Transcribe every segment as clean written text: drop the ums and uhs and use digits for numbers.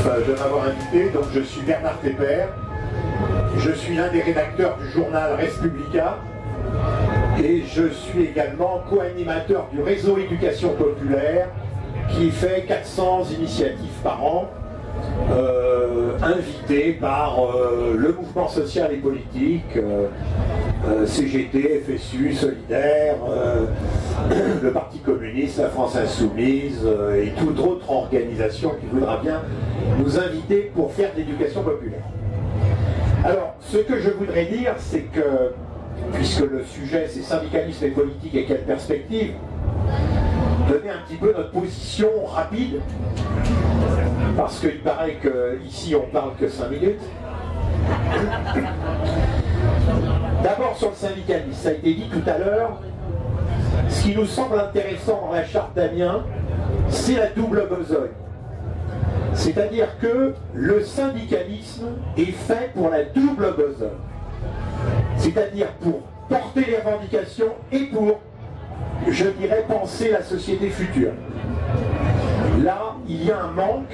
de m'avoir invité. Donc je suis Bernard Pépère, je suis l'un des rédacteurs du journal Respublica et je suis également co-animateur du réseau Éducation Populaire qui fait 400 initiatives par an, invitées par le mouvement social et politique, CGT, FSU, Solidaire, le Parti communiste, la France Insoumise et toute autre organisation qui voudra bien nous inviter pour faire de l'éducation populaire. Alors, ce que je voudrais dire, c'est que, puisque le sujet c'est syndicalisme et politique et quelle perspective, donner un petit peu notre position rapide, parce qu'il paraît qu'ici on parle que 5 minutes. D'abord sur le syndicalisme, ça a été dit tout à l'heure, ce qui nous semble intéressant dans la charte d'Amiens, c'est la double besogne. C'est-à-dire que le syndicalisme est fait pour la double besogne. C'est-à-dire pour porter les revendications et pour, je dirais, penser la société future. Là, il y a un manque,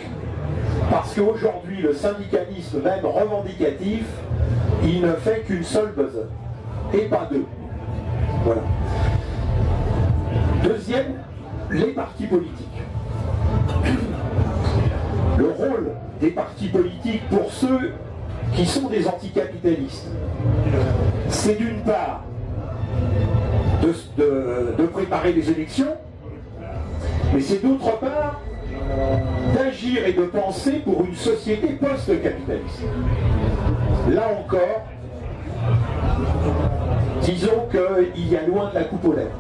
parce qu'aujourd'hui, le syndicalisme, même revendicatif, il ne fait qu'une seule besogne, et pas deux. Voilà. Deuxième, les partis politiques. Le rôle des partis politiques pour ceux qui sont des anticapitalistes, c'est d'une part de préparer les élections, mais c'est d'autre part d'agir et de penser pour une société post-capitaliste. Là encore, disons qu'il y a loin de la coupe aux lèvres.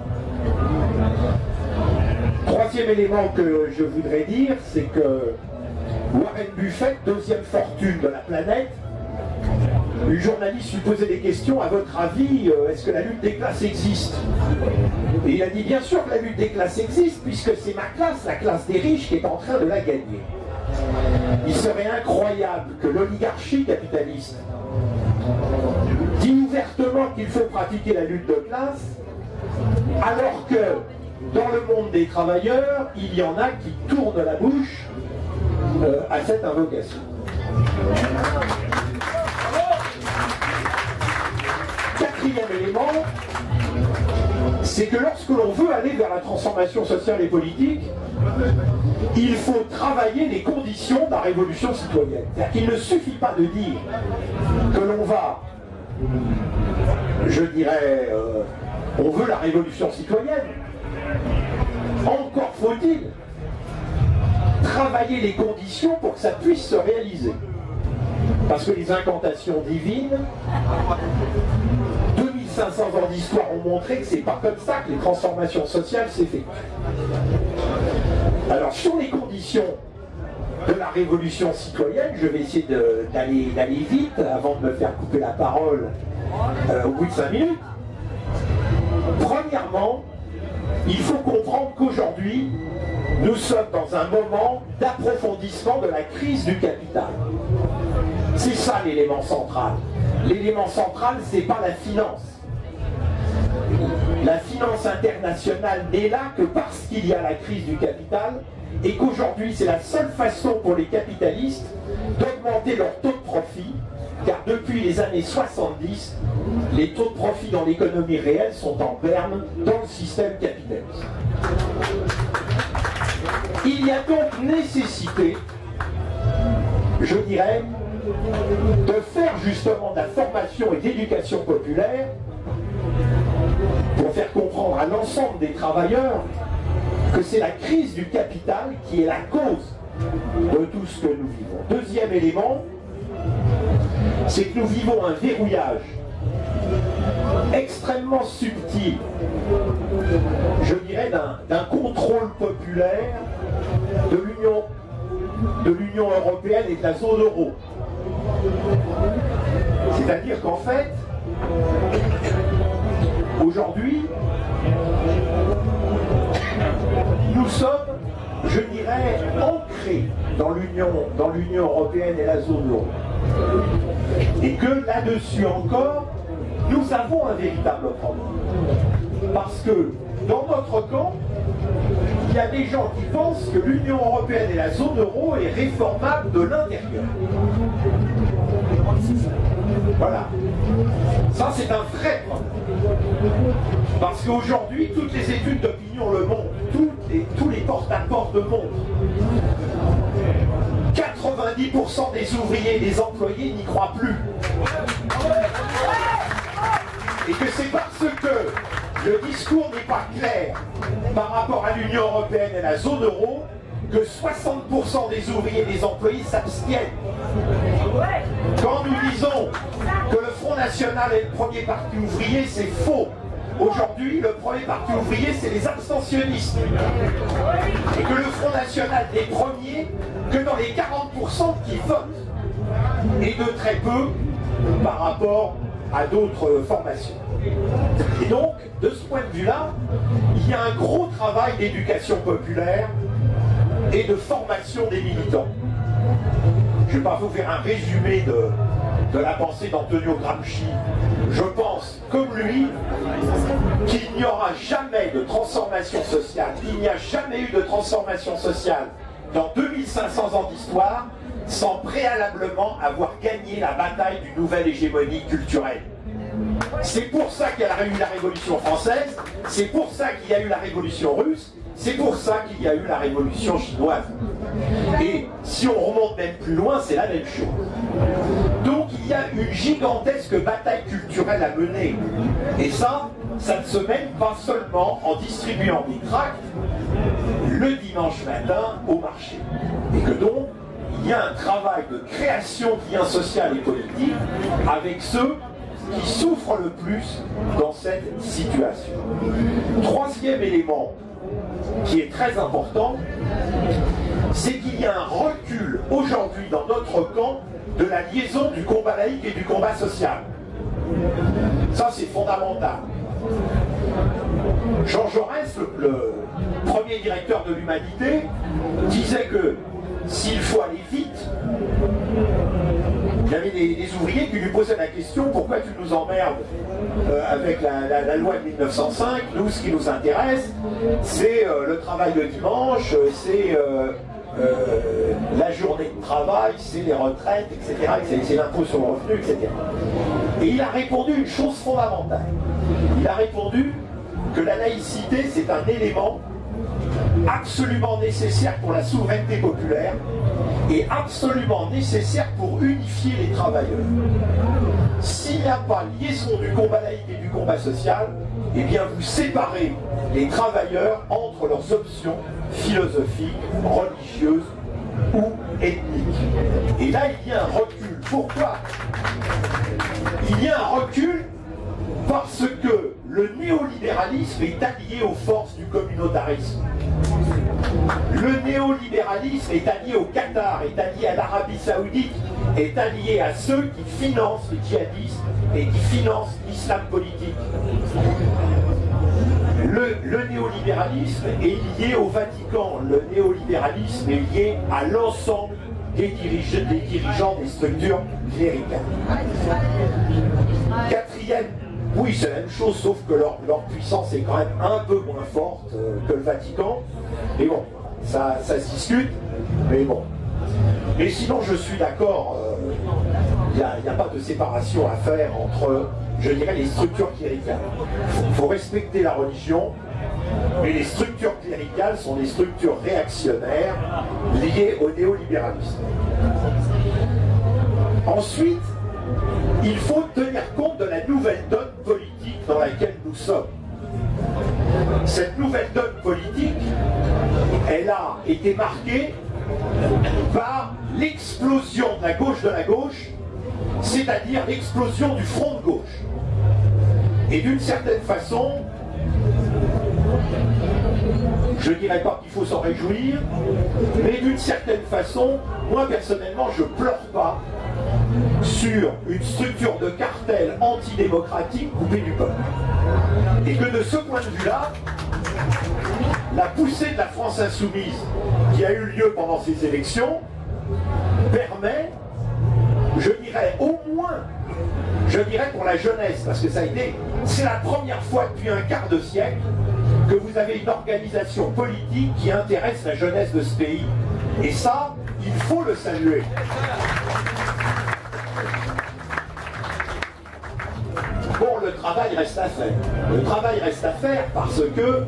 Troisième élément que je voudrais dire, c'est que Warren Buffett, deuxième fortune de la planète, une journaliste lui posait des questions, à votre avis, est-ce que la lutte des classes existe? Et il a dit, bien sûr que la lutte des classes existe, puisque c'est ma classe, la classe des riches, qui est en train de la gagner. Il serait incroyable que l'oligarchie capitaliste dit ouvertement qu'il faut pratiquer la lutte de classe, alors que dans le monde des travailleurs, il y en a qui tournent la bouche à cette invocation. Quatrième élément, c'est que lorsque l'on veut aller vers la transformation sociale et politique, il faut travailler les conditions de la révolution citoyenne. C'est-à-dire qu'il ne suffit pas de dire que l'on va, je dirais, on veut la révolution citoyenne. Encore faut-il travailler les conditions pour que ça puisse se réaliser. Parce que les incantations divines, 2500 ans d'histoire ont montré que c'est pas comme ça que les transformations sociales s'effectuent. Alors sur les conditions de la révolution citoyenne, je vais essayer d'aller vite avant de me faire couper la parole au bout de 5 minutes. Premièrement, il faut comprendre qu'aujourd'hui, nous sommes dans un moment d'approfondissement de la crise du capital. C'est ça l'élément central. L'élément central, c'est pas la finance. La finance internationale n'est là que parce qu'il y a la crise du capital et qu'aujourd'hui, c'est la seule façon pour les capitalistes d'augmenter leur taux de profit, car depuis les années 70, les taux de profit dans l'économie réelle sont en berne dans le système capitaliste. Il y a donc nécessité, je dirais, de faire justement de la formation et de l'éducation populaire pour faire comprendre à l'ensemble des travailleurs que c'est la crise du capital qui est la cause de tout ce que nous vivons. Deuxième élément, c'est que nous vivons un verrouillage extrêmement subtil, je dirais, d'un contrôle populaire de l'Union européenne et de la zone euro. C'est-à-dire qu'en fait, aujourd'hui, nous sommes, je dirais, ancrés dans l'Union européenne et la zone euro. Et que là-dessus encore, nous avons un véritable problème. Parce que dans notre camp, y a des gens qui pensent que l'Union européenne et la zone euro est réformable de l'intérieur. Voilà. Ça, c'est un vrai problème. Parce qu'aujourd'hui, toutes les études d'opinion le montrent, tous les porte-à-porte le montrent. 90% des ouvriers et des employés n'y croient plus. Et que c'est parce que le discours n'est pas clair par rapport à l'Union européenne et la zone euro que 60% des ouvriers et des employés s'abstiennent. Quand nous disons que le Front National est le premier parti ouvrier, c'est faux. Aujourd'hui, le premier parti ouvrier, c'est les abstentionnistes. Et que le Front National n'est premier que dans les 40% qui votent. Et de très peu par rapport à d'autres formations. Et donc, de ce point de vue-là, il y a un gros travail d'éducation populaire et de formation des militants. Je ne vais pas vous faire un résumé de la pensée d'Antonio Gramsci. Je pense, comme lui, qu'il n'y aura jamais de transformation sociale, il n'y a jamais eu de transformation sociale dans 2500 ans d'histoire sans préalablement avoir gagné la bataille d'une nouvelle hégémonie culturelle. C'est pour ça qu'il y a eu la Révolution française, c'est pour ça qu'il y a eu la Révolution russe, c'est pour ça qu'il y a eu la Révolution chinoise. Et si on remonte même plus loin, c'est la même chose. Donc il y a une gigantesque bataille culturelle à mener. Et ça ne se mène pas seulement en distribuant des tracts le dimanche matin au marché. Et que donc, il y a un travail de création de liens sociaux et politiques avec ceux qui souffrent le plus dans cette situation. Troisième élément qui est très important, c'est qu'il y a un recul aujourd'hui dans notre camp de la liaison du combat laïque et du combat social. Ça, c'est fondamental. Jean Jaurès, le premier directeur de l'Humanité, disait que s'il faut aller vite, il y avait des ouvriers qui lui posaient la question « Pourquoi tu nous emmerdes avec la loi de 1905 ?» Nous, ce qui nous intéresse, c'est le travail le dimanche, c'est la journée de travail, c'est les retraites, etc. C'est l'impôt sur le revenu, etc. Et il a répondu une chose fondamentale. Il a répondu que la laïcité, c'est un élément absolument nécessaire pour la souveraineté populaire et absolument nécessaire pour unifier les travailleurs. S'il n'y a pas liaison du combat laïque et du combat social, eh bien vous séparez les travailleurs entre leurs options philosophiques, religieuses ou ethniques. Et là, il y a un recul. Pourquoi? Il y a un recul parce que le néolibéralisme est allié aux forces du communautarisme. Le néolibéralisme est allié au Qatar, est allié à l'Arabie Saoudite, est allié à ceux qui financent les djihadistes et qui financent l'islam politique. Le néolibéralisme est lié au Vatican, le néolibéralisme est lié à l'ensemble des dirigeants des structures cléricales. Quatrième, oui, c'est la même chose, sauf que leur puissance est quand même un peu moins forte que le Vatican. Mais bon, ça se discute, mais bon. Mais sinon, je suis d'accord, il n'y a pas de séparation à faire entre, je dirais, les structures cléricales. Il faut respecter la religion, mais les structures cléricales sont des structures réactionnaires liées au néolibéralisme. Ensuite, il faut tenir compte de la nouvelle donne politique dans laquelle nous sommes. Cette nouvelle donne politique, elle a été marquée par l'explosion de la gauche, c'est-à-dire l'explosion du front de gauche. Et d'une certaine façon, je ne dirais pas qu'il faut s'en réjouir, mais d'une certaine façon, moi personnellement, je ne pleure pas sur une structure de cartel antidémocratique coupée du peuple. Et que de ce point de vue-là, la poussée de la France insoumise qui a eu lieu pendant ces élections permet, je dirais au moins, je dirais pour la jeunesse, parce que ça a été, c'est la première fois depuis un quart de siècle que vous avez une organisation politique qui intéresse la jeunesse de ce pays. Et ça, il faut le saluer. Bon, le travail reste à faire. Le travail reste à faire parce que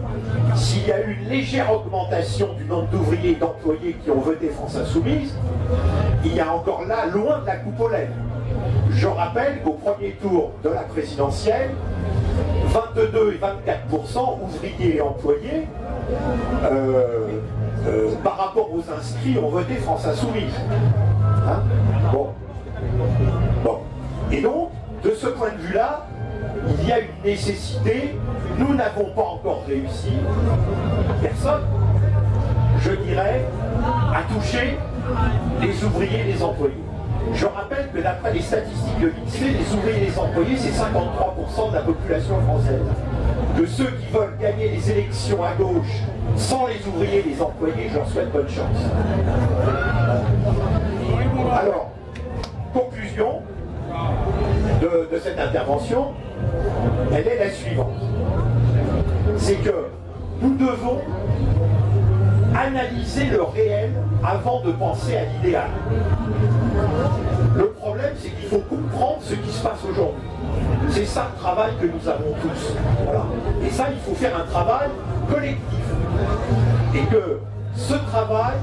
s'il y a eu une légère augmentation du nombre d'ouvriers et d'employés qui ont voté France Insoumise, il y a encore là loin de la coupe aux lèvres. Je rappelle qu'au premier tour de la présidentielle, 22 et 24% ouvriers et employés par rapport aux inscrits ont voté France Insoumise. Hein? Bon. Et donc, de ce point de vue-là, il y a une nécessité. Nous n'avons pas encore réussi, personne, je dirais, à toucher les ouvriers et les employés. Je rappelle que d'après les statistiques de l'INSEE, les ouvriers et les employés, c'est 53% de la population française. De ceux qui veulent gagner les élections à gauche sans les ouvriers et les employés, je leur souhaite bonne chance. Alors, conclusion de cette intervention, elle est la suivante. C'est que nous devons analyser le réel avant de penser à l'idéal. Le problème, c'est qu'il faut comprendre ce qui se passe aujourd'hui. C'est ça le travail que nous avons tous. Voilà. Et ça, il faut faire un travail collectif. Et que ce travail,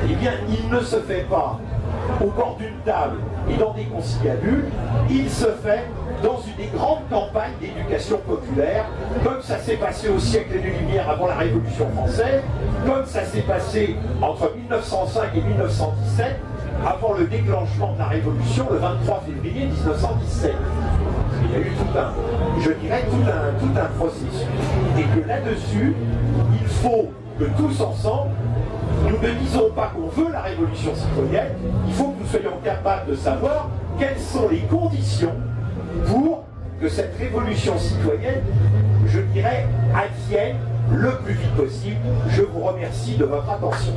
eh bien, il ne se fait pas au bord d'une table et dans des conciliabules, il se fait dans une grande campagne d'éducation populaire, comme ça s'est passé au siècle des Lumières avant la Révolution française, comme ça s'est passé entre 1905 et 1917, avant le déclenchement de la Révolution le 23 février 1917. Il y a eu je dirais, tout un processus. Et que là-dessus, il faut que tous ensemble, nous ne disons pas qu'on veut la révolution citoyenne, il faut que nous soyons capables de savoir quelles sont les conditions pour que cette révolution citoyenne, je dirais, advienne le plus vite possible. Je vous remercie de votre attention.